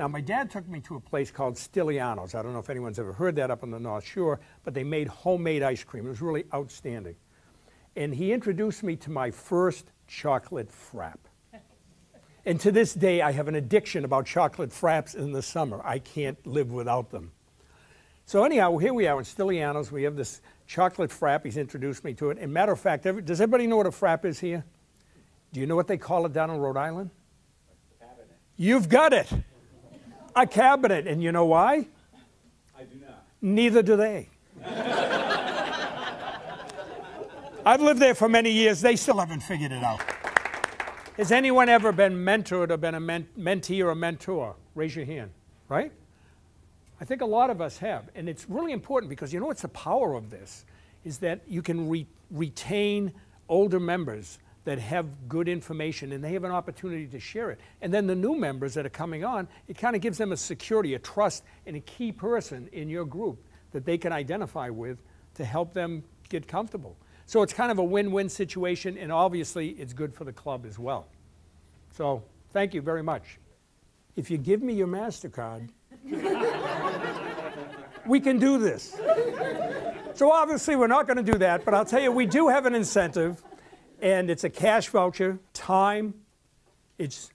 Now, my dad took me to a place called Stiliano's. I don't know if anyone's ever heard that up on the North Shore, but they made homemade ice cream. It was really outstanding. And he introduced me to my first chocolate frap. And to this day, I have an addiction about chocolate fraps in the summer. I can't live without them. So anyhow, here we are in Stiliano's. We have this chocolate frap. He's introduced me to it. And matter of fact, does everybody know what a frap is here? Do you know what they call it down in Rhode Island? Cabinet. You've got it. A cabinet. And you know why? I do not. Neither do they. I've lived there for many years. They still haven't figured it out. Has anyone ever been mentored or been a mentee or a mentor? Raise your hand, right? I think a lot of us have. And it's really important because you know what's the power of this? Is that you can retain older members that have good information and they have an opportunity to share it. And then the new members that are coming on, it kind of gives them a security, a trust, and a key person in your group that they can identify with to help them get comfortable. So it's kind of a win-win situation, and obviously it's good for the club as well. So thank you very much. If you give me your MasterCard, we can do this. So obviously we're not going to do that, but I'll tell you, we do have an incentive, and it's a cash voucher, time. It's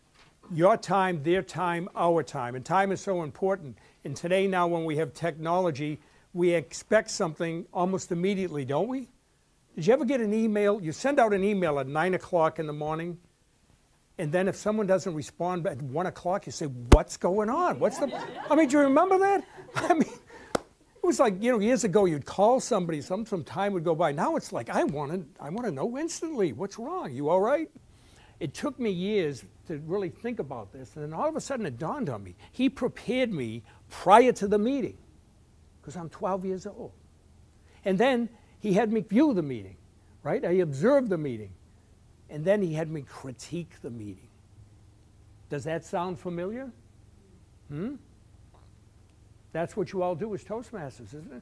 your time, their time, our time. And time is so important. And today now when we have technology, we expect something almost immediately, don't we? Did you ever get an email? You send out an email at 9 o'clock in the morning, and then if someone doesn't respond at 1 o'clock, you say, what's going on? What's the... I mean, do you remember that? I mean, it was like, you know, years ago you'd call somebody, some time would go by. Now it's like, I want to know instantly, what's wrong? You all right? It took me years to really think about this, and then all of a sudden it dawned on me. He prepared me prior to the meeting, because I'm 12 years old. And then he had me view the meeting, right? I observed the meeting. And then he had me critique the meeting. Does that sound familiar? That's what you all do as Toastmasters, isn't it?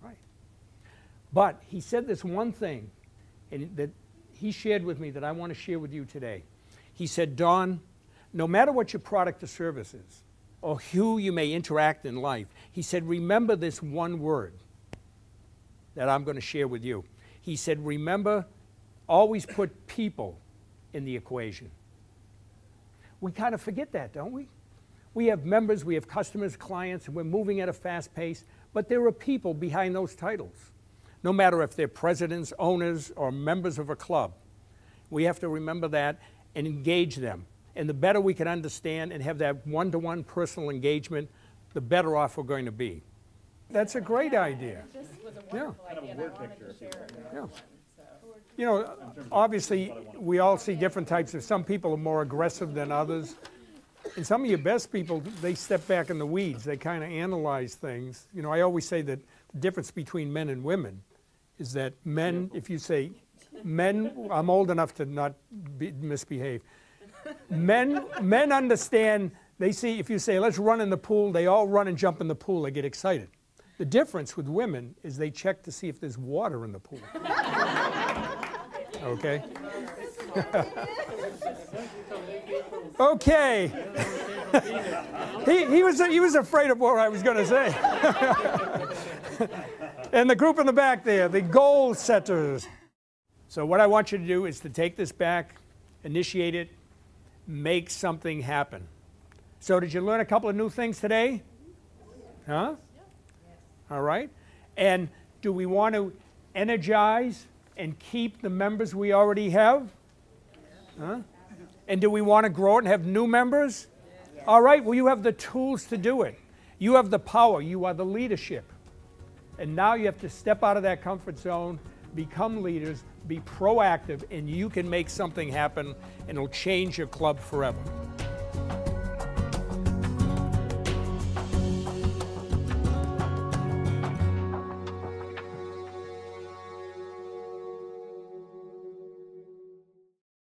Right. But he said this one thing that he shared with me that I want to share with you today. He said, Don, no matter what your product or service is, or who you may interact in life, he said, remember this one word that I'm going to share with you. He said, remember, always put people in the equation. We kind of forget that, don't we? We have members, we have customers, clients, and we're moving at a fast pace, but there are people behind those titles. No matter if they're presidents, owners, or members of a club. We have to remember that and engage them. And the better we can understand and have that one-to-one personal engagement, the better off we're going to be. That's a great idea. This was a wonderful idea, and I wanted to share it with everyone. You know, obviously, we all see different types of, some people are more aggressive than others. And some of your best people, they step back in the weeds. They kind of analyze things. You know, I always say that the difference between men and women is that men, if you say, men, I'm old enough to not misbehave. Men understand, they see, if you say, let's run in the pool, they all run and jump in the pool, they get excited. The difference with women is they check to see if there's water in the pool. Okay? Okay. He was afraid of what I was going to say. And the group in the back there, the goal setters. So what I want you to do is to take this back, initiate it, make something happen. So did you learn a couple of new things today? Huh? All right. And do we want to energize and keep the members we already have? Huh? And do we want to grow it and have new members? All right. Well, you have the tools to do it. You have the power. You are the leadership. And now you have to step out of that comfort zone, become leaders, be proactive, and you can make something happen, and it'll change your club forever.